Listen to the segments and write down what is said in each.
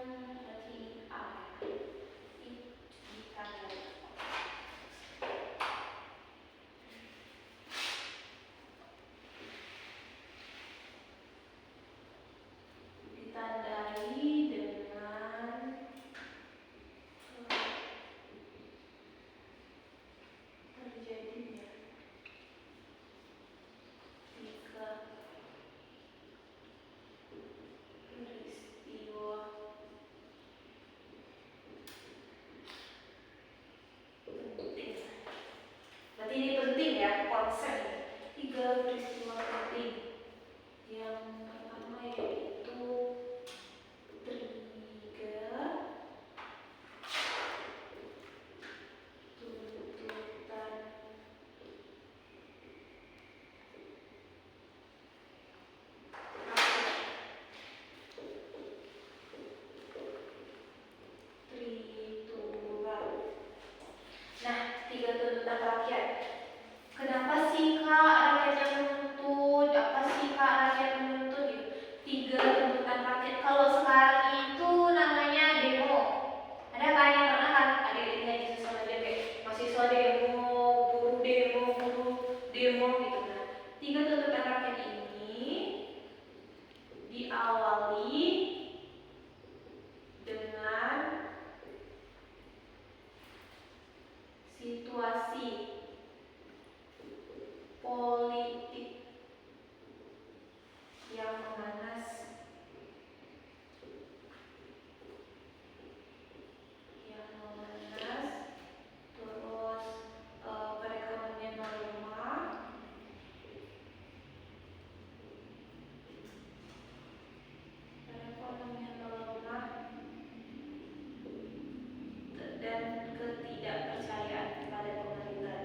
berarti A ya. Ditandai. Ditandai dengan terjadinya 3 peristiwa penting. Berarti ini penting ya, konsep 3 peristiwa penting. Yang pertama yaitu trigger tuntutan Tritura. Nah, 3 tuntutan rakyat. Kenapa sih Kak rakyat yang menuntut? Apa sih Kak rakyat menuntut gitu? 3 tuntutan rakyat. Kalau sekarang itu namanya demo. Ada kan yang pernah kan adik-adik lihat di sosial media kayak mahasiswa demo, guru demo, guru demo gitu. Nah, 3 tuntutan rakyat ini diawali dengan situasi politik yang memanas, terus perekonomian melemah, dan ketidakpercayaan kepada pemerintah.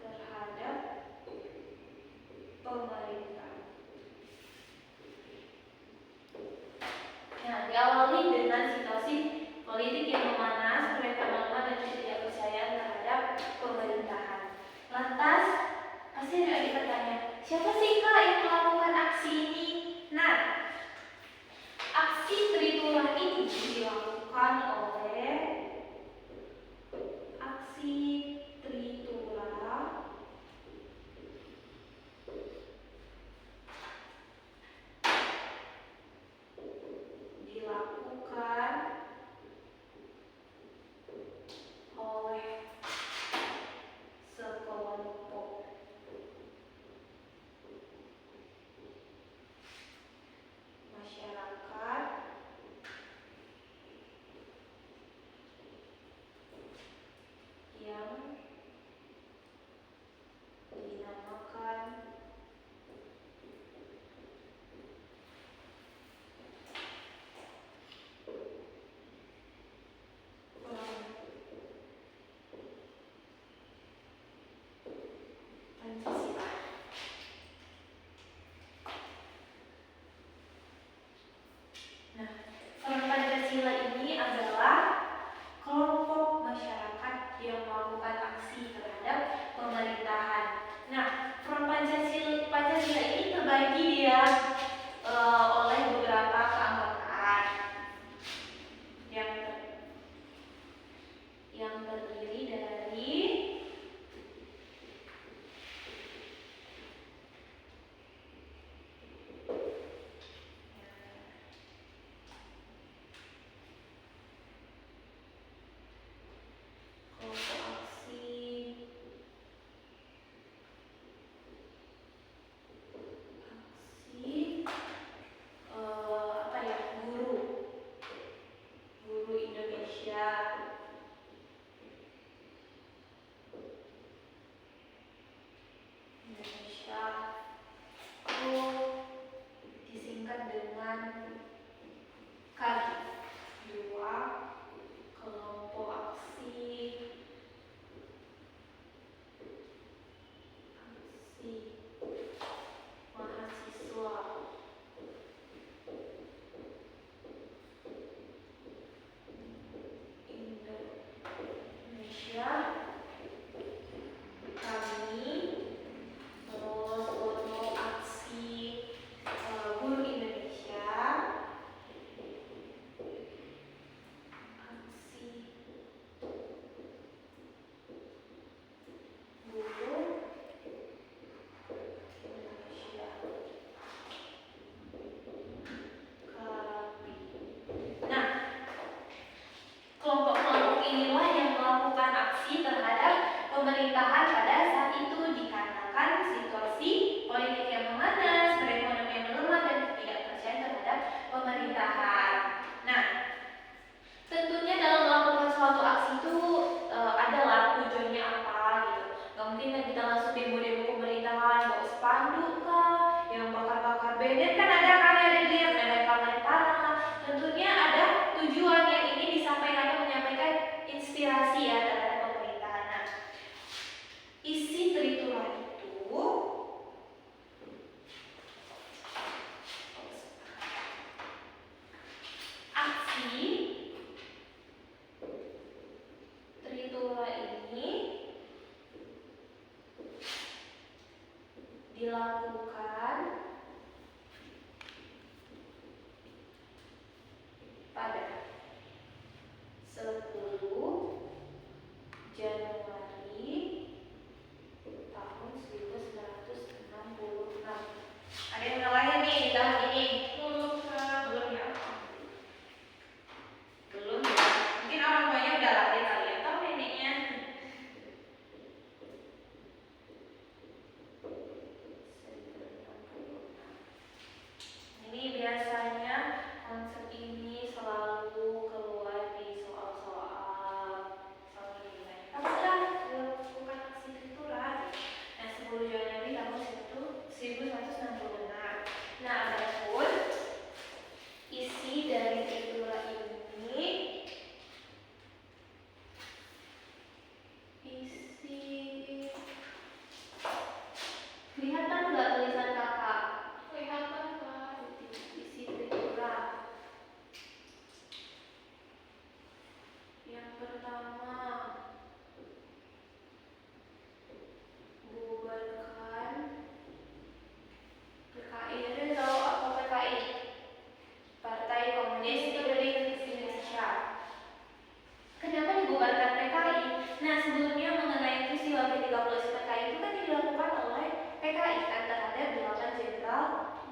Terhadap pemerintah. Nah, diawali dengan situasi politik yang memanas, perekonomian dan ketidakpercayaan terhadap pemerintahan. Lantas, pasti ada bertanya, siapa sih Kak yang melakukan aksi ini? Nah, aksi Tritura ini dilakukan oleh sekelompok masyarakat yang dinamakan Pancasila. Nah, Front Pancasila ini adalah kelompok masyarakat yang melakukan aksi terhadap pemerintahan. Nah, Front Pancasila ini terbagi dia oleh beberapa keanggotaan yang terdiri dari guru Indonesia, itu disingkat dengan KAGI, 2 kelompok aksi mahasiswa Indonesia, kami dilakukan pada 10 Januari tahun 1966. Ada yang lain nih di tahun ini? Belum ya? Belum ya? Mungkin orang tuanya udah lahir kali ya, atau neneknya. Ini biasanya konsep ini selalu keluar di soal-soal sama nilai. Apa sudah bukan aksi struktural. Nah, 10 Januari tahun 1966. Nah, adapun isi dari struktural ini, kelihatan nggak tulisan kakak? Kelihatan kan? Isi struktural. Yang pertama, bubarkan PKI. Ada tahu apa PKI? Partai Komunis Indonesia. Kenapa dibubarkan PKI? Nah, sebelumnya mengenai peristiwa G30 PKI itu kan dilakukan oleh PKI kan terhadap 8 jenderal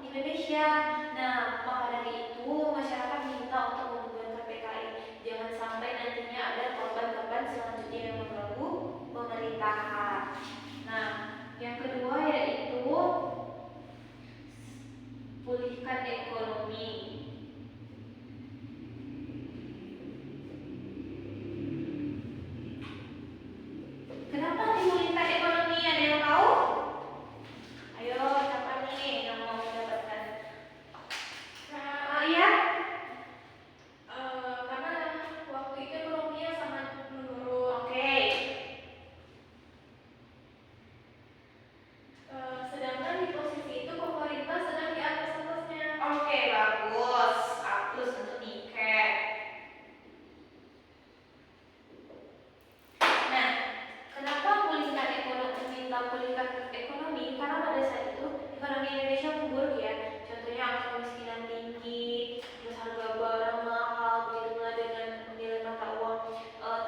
Indonesia. Nah, maka dari itu masyarakat minta untuk membubarkan PKI. Jangan sampai nantinya ada korban-korban selanjutnya yang mengganggu pemerintahan. Nah, yang kedua yaitu pulihkan ekonomi. Kenapa dipulihkan ekonomi? Ada yang tahu? Ayo, siapa nih yang mau mendapatkan? Iya? Karena waktu itu ekonominya sangat menurun. Oke. Sedangkan di posisi itu pemerintah sedang di atas-atasnya. Oke, bagus. Plus untuk tiket. Nah, kenapa pulihkan ekonomi? Minta pulihkan ekonomi karena pada saat itu ekonomi Indonesia memburuk ya. Contohnya angka kemiskinan tinggi, terus harga barang mahal, begitu pula dengan nilai mata uang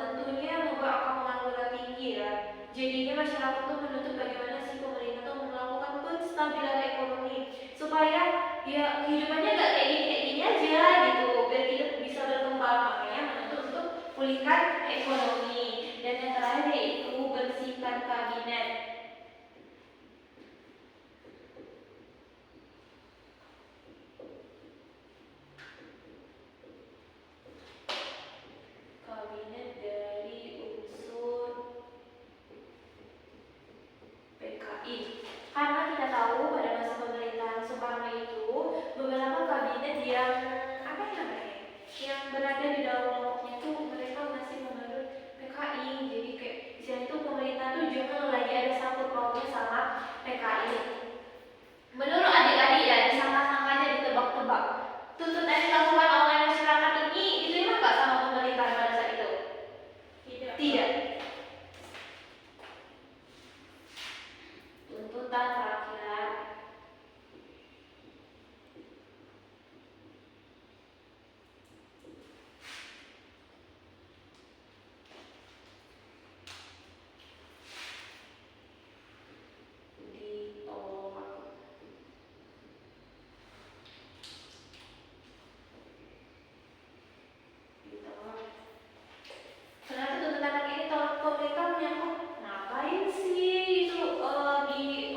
tentunya membuat angka pengangguran tinggi ya. Jadinya masyarakat tuh menuntut bagaimana sih pemerintah tuh melakukan penstabilan ekonomi supaya ya kehidupannya nggak kayak gini aja gitu, biar kita bisa berkembang. Makanya menuntut untuk pulihkan ekonomi. Dan yang terakhir yaitu bersihkan kabinet. Kabinet dari unsur PKI. Karena kita tahu pada masa pemerintahan Soekarno itu beberapa kabinet yang apa namanya? Yang berada di dalam kelompoknya itu mereka masih menurut PKI. Jadi kayak istilah itu pemerintah tuh jangan lagi ada sangkut pautnya sama PKI. Menurut adik-adik ya, disangka-sangka aja, ditebak-tebak. Tuntutan yang dilakukan oleh masyarakat ini diterima nggak sama pemerintah pada saat itu? Tidak. Tuntutan rakyat. Ditolak. Ternyata tuntutan rakyat ini tolak pemerintah menyangkut ngapain sih itu dilakukan 3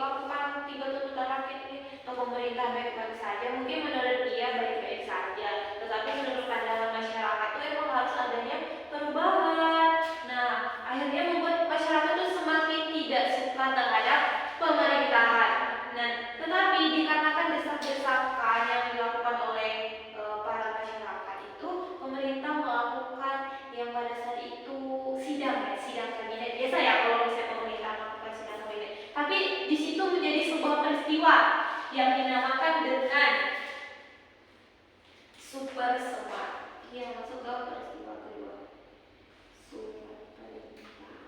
tuntutan rakyat ini, atau pemerintah baik-baik saja. Mungkin menurut dia baik-baik saja, tetapi menurut pandangan masyarakat itu emang harus adanya perubahan. Nah, akhirnya membuat masyarakat itu semakin tidak suka terhadap pemerintahan. Nah, tetapi dikarenakan desak-desakan yang dilakukan oleh para masyarakat itu, pemerintah melakukan yang pada saat itu sidang kabinet. Biasa ya kalau misalnya pemerintah melakukan sidang kabinet. Tapi di situ menjadi sebuah peristiwa yang dinamakan dengan Super Semar. Yang masuk ke peristiwa kedua. Super perintah.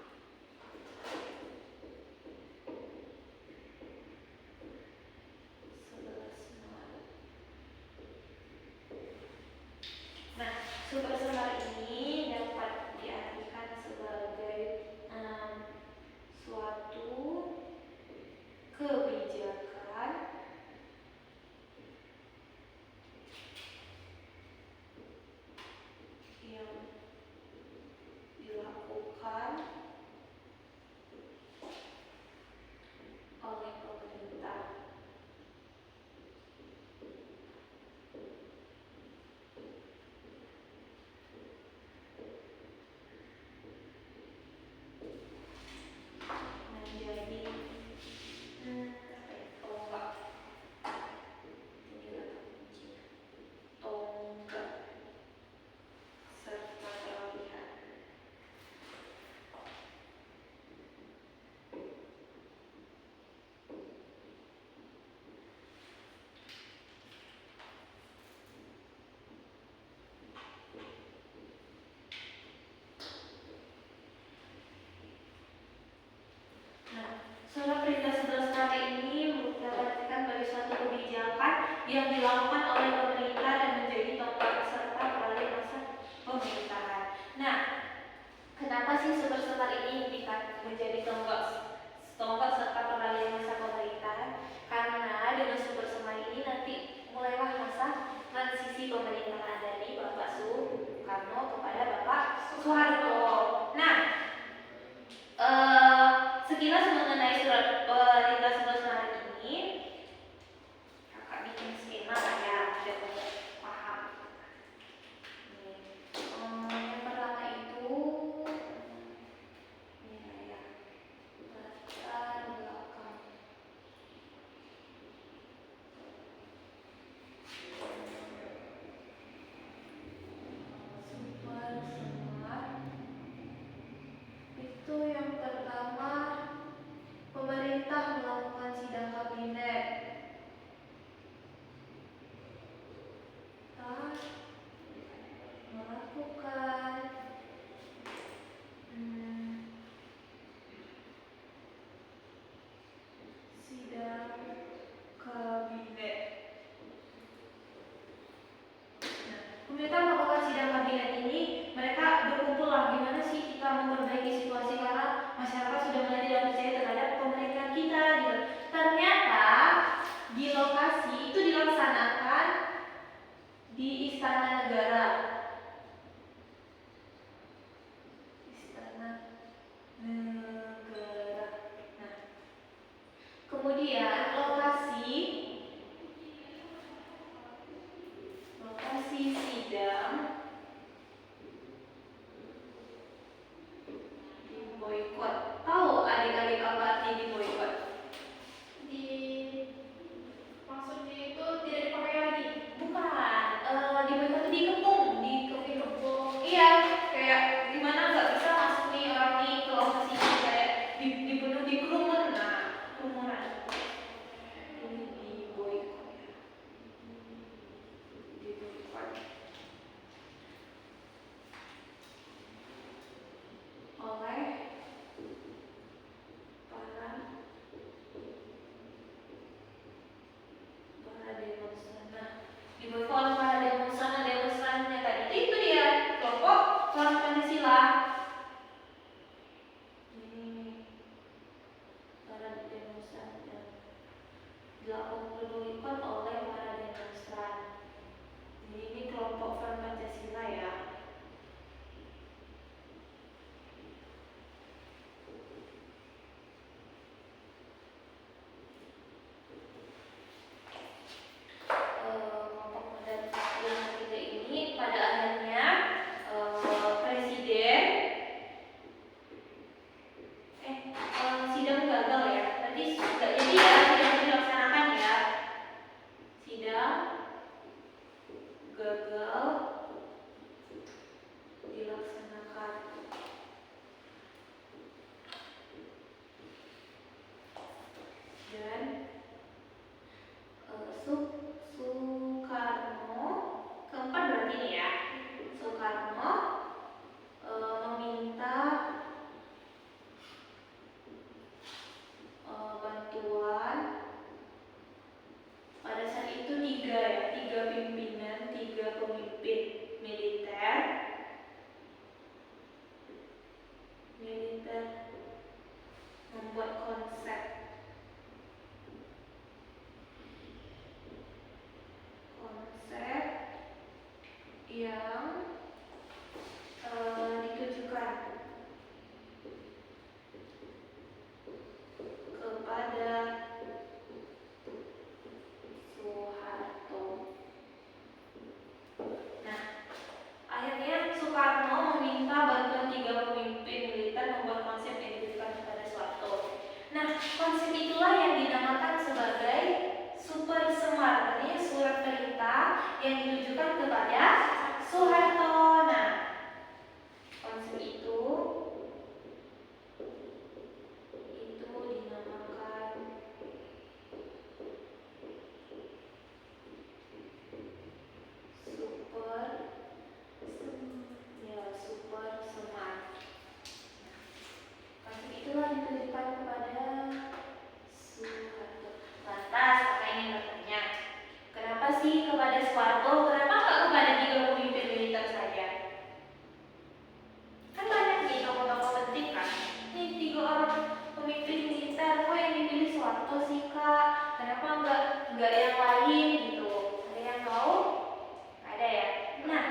Super semar ini dapat diartikan sebagai suatu kebijakan yang dilakukan oleh pemerintah. Menjadi tonggak. Inilah kuncinya. Tonggak serta kelebihan. Surat perintah 11 KW ini diartikan sebagai suatu kebijakan yang dilakukan oleh pemerintah dan menjadi tonggak serta peralihan masa pemerintahan. Nah, kenapa sih super semar ini menjadi tonggak serta peralihan masa pemerintahan? Karena dengan super semar ini nanti mulailah masa transisi pemerintahan dari Bapak Soekarno kepada Bapak Soeharto. Nah, sekilas mengenai surat perintah 11 Maret ini, kakak bikin skema ya, biar mudah paham. Yang pertama itu ini ya, latar belakang. Super semar itu yang pertama, pemerintah melakukan sidang kabinet. Melakukan sidang kabinet. Nah, pemerintah melakukan sidang kabinet ini, mereka berkumpul lah gimana sih kita memperbaiki situasi karena masyarakat sudah mulai tidak percaya terhadap pemerintahan kita gitu. Ternyata di lokasi itu dilaksanakan di Istana Negara. Istana Negara. Nah, kemudian lokasi sidang diboikot. Tahu adik-adik apa arti diboikot? Maksudnya itu tidak dipakai lagi? Bukan. Diboikot itu dikepung. Iya, kayak gimana nggak bisa masuk nih orang nih ke lokasi ini, kayak dipenuh dikerumun. Nah, kerumunan. Ini diboikot. Oleh para demonstran. Nah, diboikot oleh para demonstrannya tadi itu dia kelompok Front Pancasila. Ini para demonstran dilakukan berboikot oleh para demonstran. Ini kelompok Front Pancasila ya. Tiga pimpinan, tiga pemimpin militer yang ditujukan kepada Soeharto. Nah, konsep itu dinamakan super semar. Konsep itulah ditujukan kepada Soeharto. Lantas kakak ingin bertanya, kenapa sih kepada Soeharto? Kenapa nggak kepada 3 pemimpin militer saja? Kan banyak nih tokoh-tokoh penting kan. Ini 3 orang pemimpin militer, kok yang dipilih Soeharto sih kak? Kenapa nggak yang lain gitu? Ada yang tahu? Ada ya. Nah,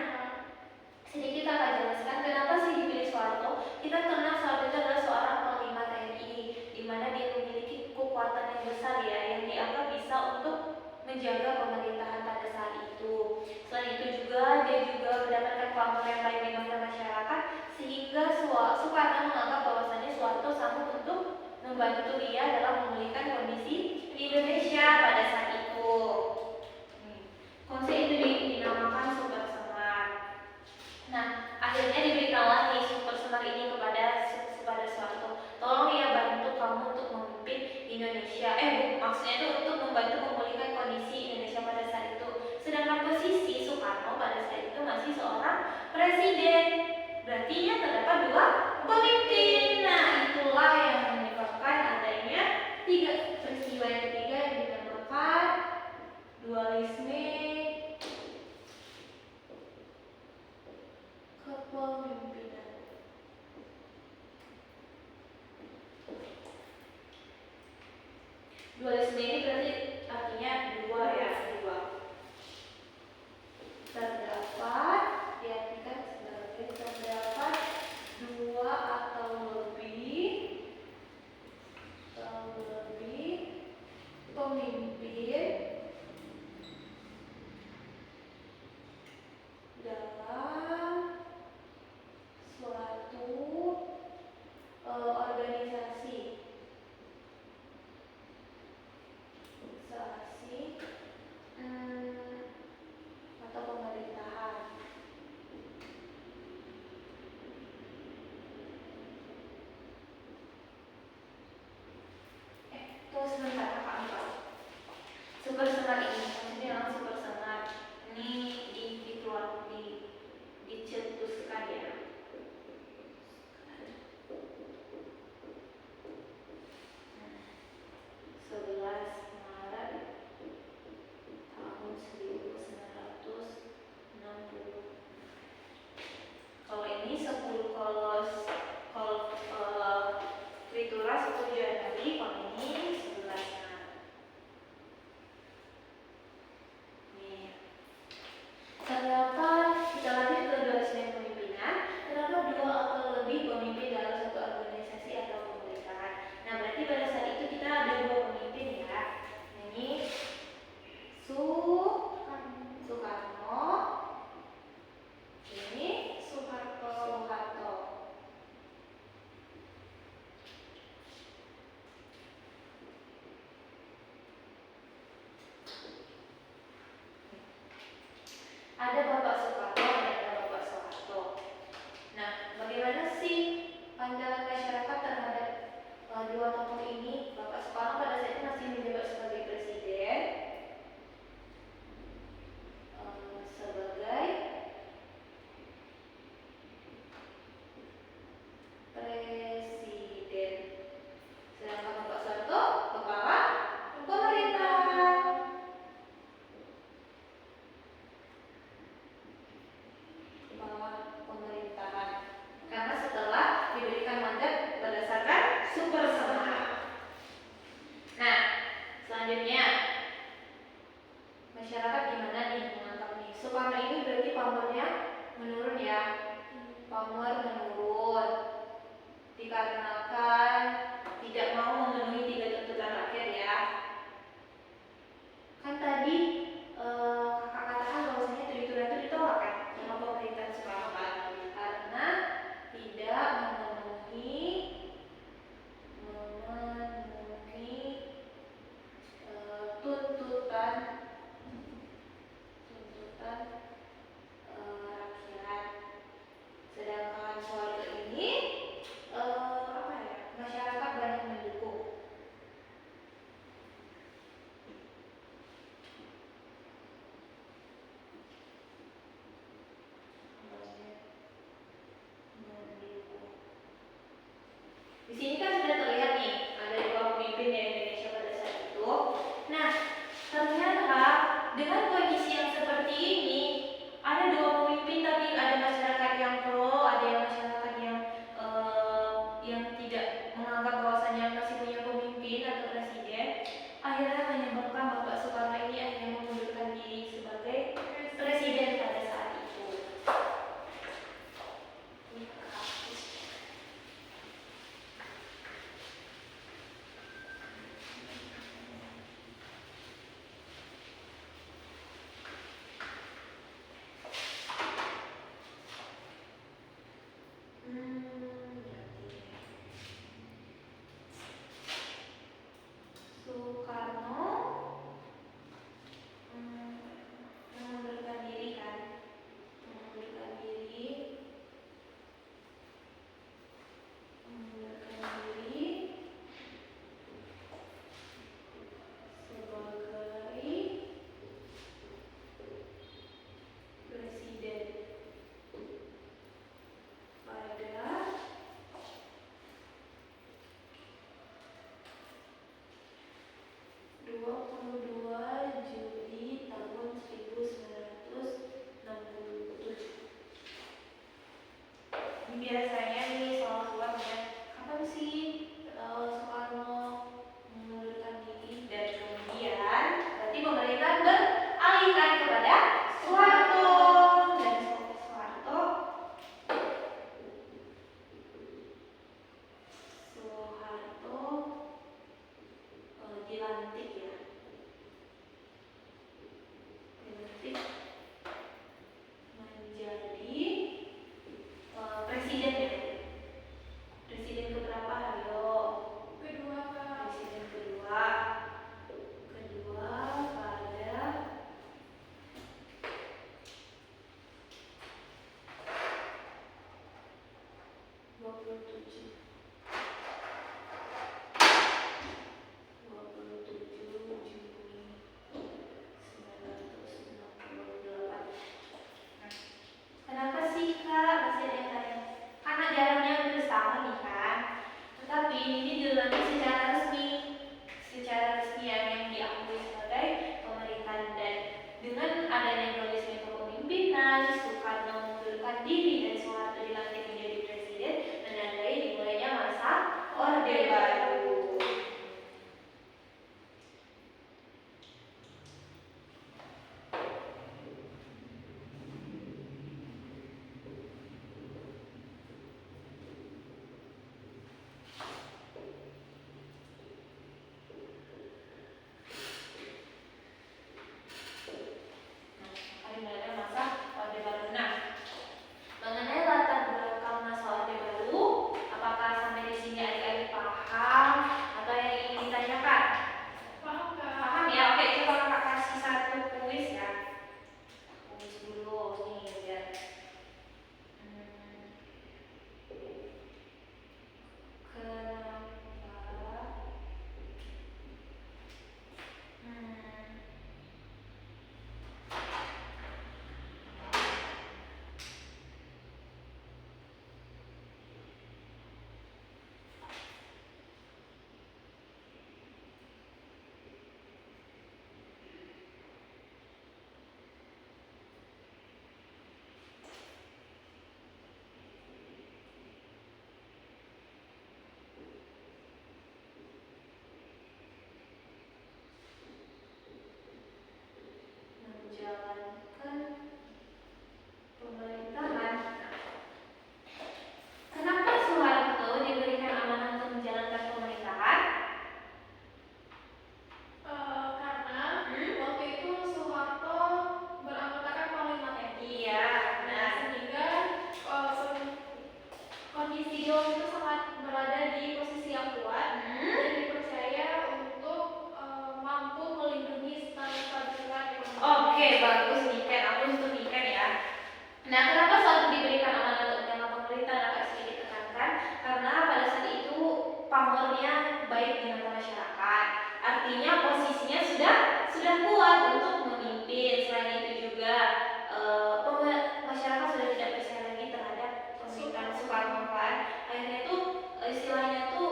sedikit akan jelaskan kenapa sih dipilih Soeharto. Kita kenal Soeharto itu adalah seorang panglima TNI, di mana dia memiliki kekuatan yang besar ya, yang dianggap bisa untuk menjaga pemerintahan pada saat itu. Selain itu juga dia juga mendapatkan pamor yang paling dibanggakan masyarakat, sehingga Soekarno menganggap bahwasannya Soeharto sanggup untuk membantu dia dalam memulihkan kondisi Indonesia pada saat itu. Konsep itu dinamakan super semar. Nah, akhirnya diberikanlah nih super semar ini kepada Soeharto. Tolong ya bantu kamu untuk memimpin Indonesia. Maksudnya itu untuk membantu memulihkan kondisi Indonesia pada saat itu. Sedangkan posisi Soekarno pada saat itu masih seorang presiden. Berarti ya terdapat 2 pemimpin. Nah, itulah yang menyebabkan adanya 3 peristiwa yang ketiga yang dinamakan dualisme kepemimpinan. Dualisme ini berarti artinya 2 ya, 2. Terdapat, diartikan sebagai terdapat 2 atau lebih pemimpin dalam suatu organisasi atau pemerintahan. Terus sebentar kakak. Super semar ini, maksudnya yang super semar ini dicetuskan ya. 11 Maret tahun 1960. Kalau ini 10 Tritura 10 Januari, kalau ini 11 Maret. Nih. Terdapat, kita lanjut ke dualisme pemimpinan. Terdapat 2 atau lebih pemimpin dalam satu organisasi atau pemerintahan. Nah, berarti pada saat itu kita ada 2 pemimpin ya. Ini Soekarno, ini Soeharto. Ada Bapak Soekarno dan ada Bapak Soeharto. Nah, bagaimana sih pandangan masyarakat terhadap 2 tokoh ini? Bapak Soekarno pada saat itu masih menjabat sebagai presiden. Sedangkan Bapak Soeharto kepala pemerintahan. Karena setelah diberikan mandat berdasarkan super semar. Nah, selanjutnya masyarakat gimana nih menganggap nih? Soekarno ini berarti pamornya menurun ya. Pamor menurun dikarenakan tidak mau memenuhi 3 tuntutan rakyat ya. Kan tadi kakak katakan bahwasanya tuntutan itu ditolak kan sama pemerintahan Soekarno kan, karena tidak memenuhi tuntutan 22 Juli tahun 1967. Biasanya nih soal ya, kapan sih Soekarno mengundurkan diri, dan kemudian berarti pemerintahan beralihkan kepada Soeharto, dan Soeharto dilantik ya, dilantik menjadi presiden ya. Presiden keberapa? Ayo. Kedua, Kak. Presiden kedua. Kedua pada 27 Juni 1968. Kenapa sih Kak? Masih ada yang tanya. Karena jaraknya hampir sama nih kan. Tetapi ini dilantik secara resmi. Secara resmi yang diakui sebagai pemerintahan, dan dengan adanya dualisme kepemimpinan, Soekarno mengundurkan diri dan Soeharto dilantik menjadi presiden, menandai dimulainya masa Orde Baru. Dimulainya masa Orde Baru. Nah, mengenai latar belakang masa Orde Baru, apakah sampai di sini adik-adik paham atau yang ingin ditanyakan? Paham, Kak. Paham ya? Oke, coba kakak kasih satu kuis ya. Kuis dulu nih biar menjalankan pemerintahan. Kenapa Soeharto diberikan amanah untuk menjalankan pemerintahan? Karena waktu itu Soeharto beranggotakan Panglima TNI. Iya, benar. Sehingga kondisi Jawa itu sangat berada di posisi yang kuat dan dipercaya untuk mampu melindungi stabilitas ekonomi. Oke, bagus Niken. Aku untuk Niken ya. Nah, kenapa Soeharto diberikan amanah untuk menjalankan pemerintahan? Agak sedikit tekankan karena pada saat itu pamornya baik di mata masyarakat. Artinya posisinya sudah kuat untuk memimpin. Selain itu juga masyarakat sudah tidak percaya lagi terhadap pemerintahan Soekarno kan. Akhirnya itu istilahnya tuh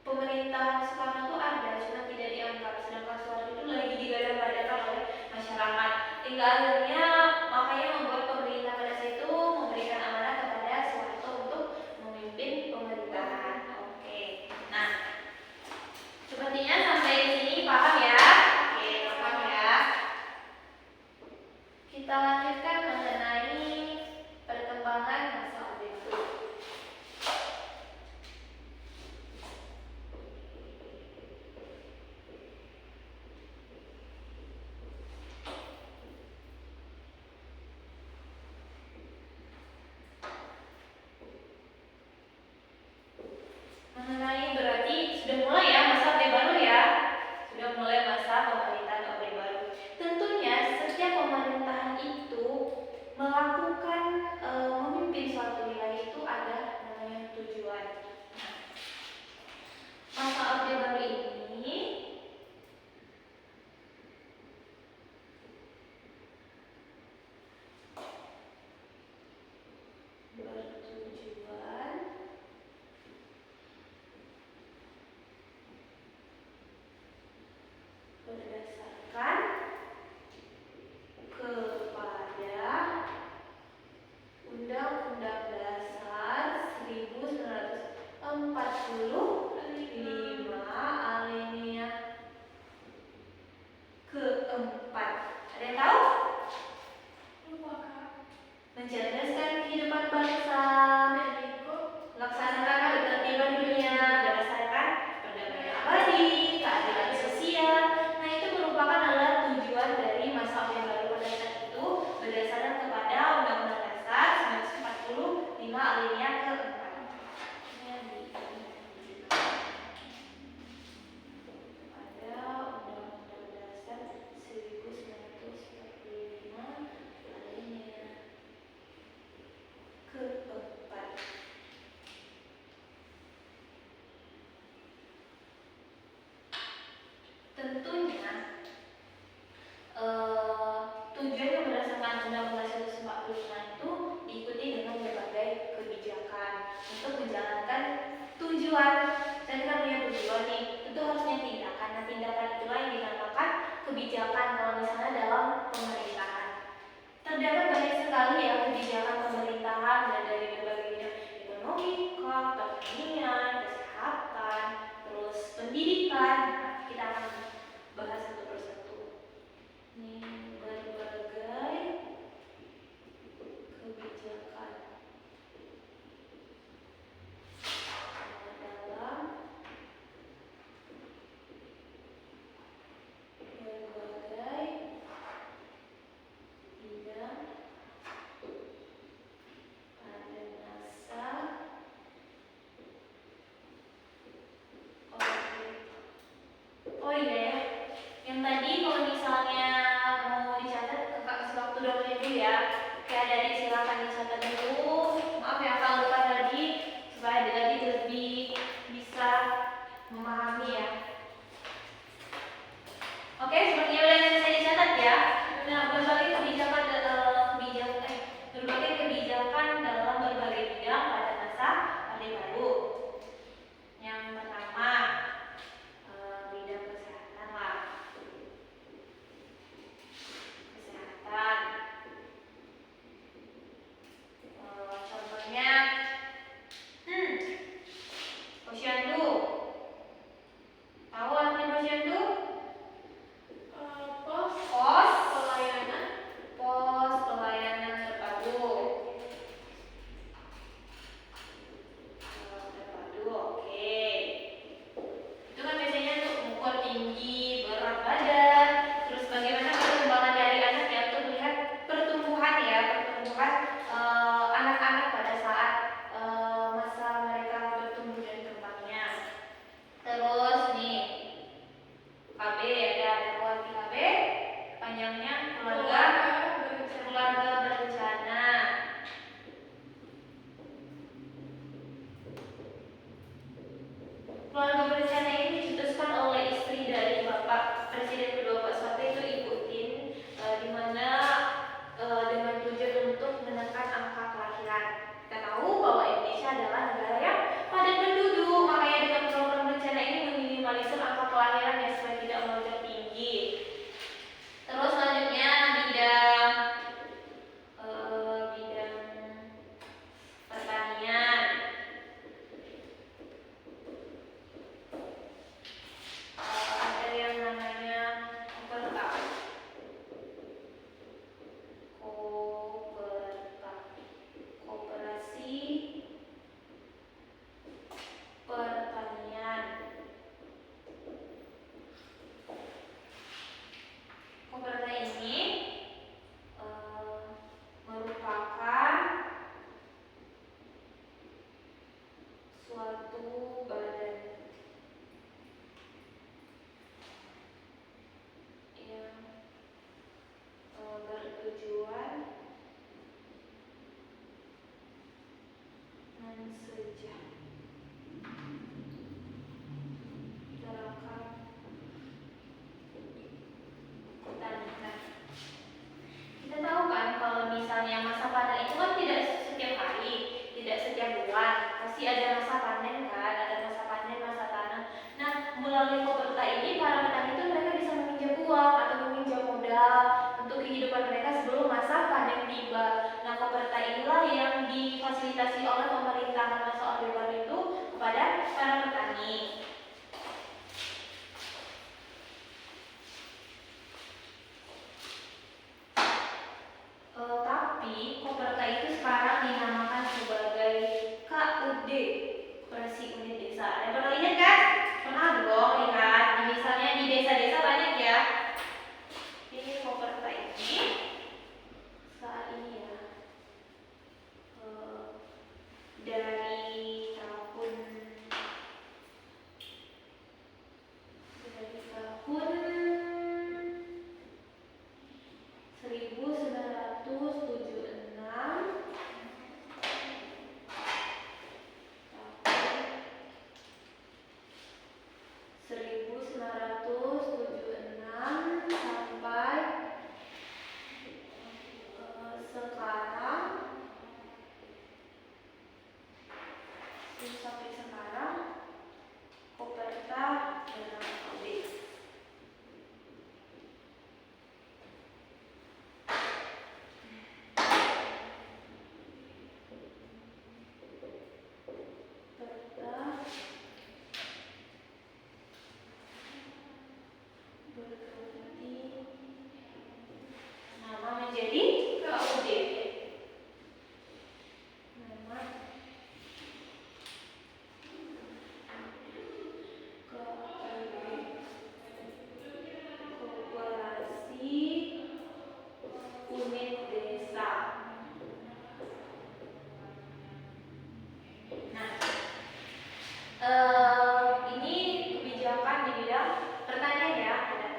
pemerintahan Soekarno itu ada, cuma tidak dianggap. Sedangkan Soeharto itu lagi digadang-gadangkan oleh masyarakat. Hingga akhirnya makanya membuat pemerintah pada saat itu memberikan amanah kepada Soeharto untuk memimpin pemerintahan. Oke. Nah, sepertinya sampai di sini paham ya? Oke, paham ya. Kita lanjutkan mengenai perkembangan masa Orde Baru. untuk menjalankan tujuan. Dan kita punya tujuan nih, itu harusnya tindakan. Nah, tindakan itulah yang dinamakan kebijakan kalau misalnya dalam pemerintahan. Terdapat banyak sekali ya kebijakan pemerintahan, mulai dari berbagai bidang ekonomi, pertanian, kesehatan, terus pendidikan. Nah, kita akan bahas satu persatu. Ini berbagai kebijakan dalam berbagai bidang pada masa oh iya ya, yang tadi kalau misalnya mau dicatat kakak kasih waktu 2 menit dulu ya. Oke, adik-adik silakan dicatat dulu. Maaf ya kalau lupa tadi, supaya adik-adik lebih bisa memahami ya. Oke, sepertinya udah selesai dicatat ya. Nah, berbagai kebijakan dalam berbagai bidang pada masa Orde Baru. Yang pertama, bidang kesehatan lah. Kesehatan. Contohnya, posyandu. Tahu artinya posyandu? Pos pelayanan terpadu. Oke. Itu kan biasanya untuk mengukur tinggi, berat badan, terus bagaimana perkembangan dari anak ya, untuk melihat pertumbuhan anak-anak pada saat masa mereka bertumbuh dan kembangnya. Terus nih, KB ada arti KB, panjangnya keluarga berencana. Keluarga berencana ini dicetuskan oleh istri dari Bapak Presiden kedua Pak Soeharto, itu Ibu Tin, di mana dengan tujuan untuk menekan angka kelahiran. Kita tahu bahwa Indonesia adalah negara yang padat penduduk, makanya dengan program berencana ini meminimalisir angka kelahiran yang supaya tidak melonjak tinggi. Terus selanjutnya bidang pertanian. Ada yang namanya Koperasi Pertanian. Koperasi ini merupakan suatu badan yang bertujuan mensejahterakan petani. Kita tahu kan kalau misalnya masa panen itu kan tidak setiap hari, tidak setiap bulan, pasti ada masa panen kan, ada masa panen, masa tanam. Nah, melalui Koperta ini para petani itu mereka bisa meminjam uang atau meminjam modal untuk kehidupan mereka sebelum masa panen tiba. Nah, Koperta inilah yang difasilitasi oleh pemerintahan masa Orde Baru itu kepada para petani. Tapi Koperta itu sekarang dinamakan sebagai KUD, Koperasi Unit Desa. Ada pernah lihat kan? Pernah dong lihat. Misalnya di desa-desa banyak ya. Ini Koperta ini saat ini ya. berganti nama menjadi KUD. Nama Koperasi Unit Desa. Nah, ini kebijakan di bidang pertanian ya, ada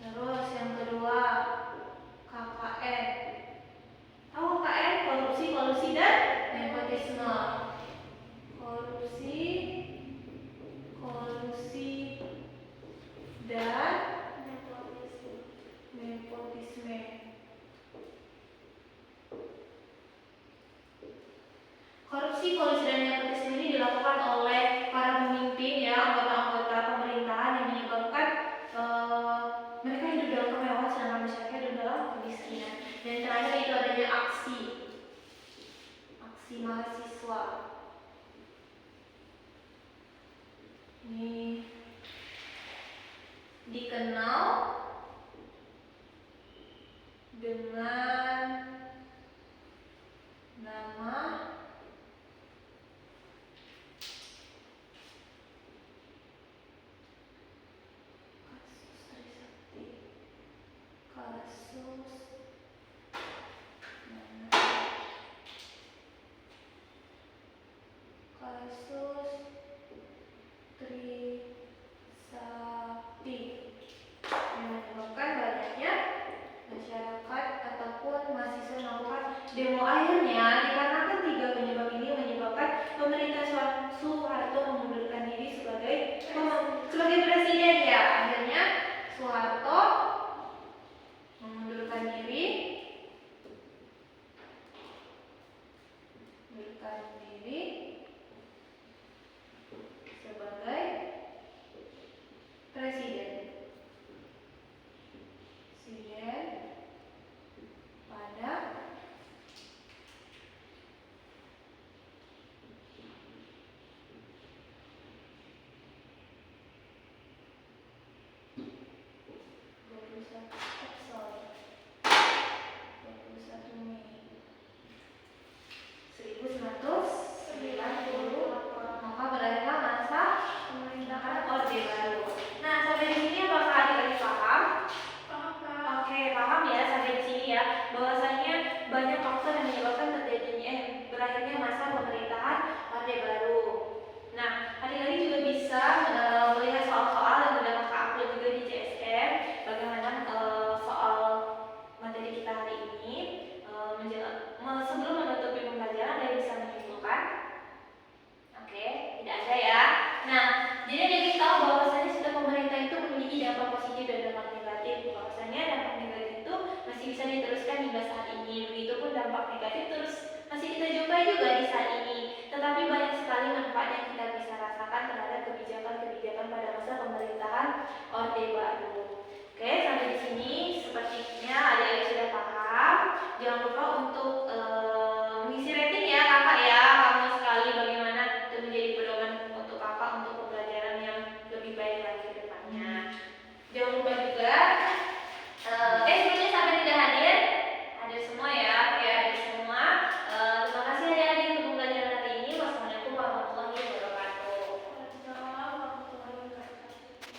Terus yang kedua KKN. Tahu KKN? Korupsi, kolusi dan nepotisme. Korupsi, kolusi dan nepotisme. Korupsi, kolusi dan nepotisme ini dilakukan oleh para pemimpin ya, anggota-anggota pemerintahan yang menyebabkan mereka hidup dalam kemewahan sedangkan masyarakat hidup dalam kemiskinan. Dan terakhir itu adanya aksi mahasiswa. Ini dikenal dengan nama kasus Trisakti yang menyebabkan banyaknya masyarakat ataupun mahasiswa melakukan demo. Akhirnya dikarenakan 3 penyebab ini menyebabkan pemerintah Soeharto mengundurkan diri sebagai presiden ya. Akhirnya Soeharto mengundurkan diri sebagai presiden pada berakhirnya masa pemerintahan Orde Baru. Nah, adik-adik juga bisa melihat soal-soal yang sudah kakak upload juga di CSM. Bagaimana soal materi kita hari ini. Sebelum menutupi pembelajaran, ada yang bisa menyimpulkan? Oke, tidak ada ya. Nah, jadi adik-adik tahu bahwasanya sistem pemerintah itu memiliki dampak positif dan dampak negatif. Bahwasanya dampak negatif itu masih bisa diteruskan hingga saat ini. Begitupun dampak negatif terus masih kita jumpai juga di saat ini. Tetapi banyak sekali manfaat yang kita bisa rasakan terhadap kebijakan-kebijakan pada masa pemerintahan Orde Baru.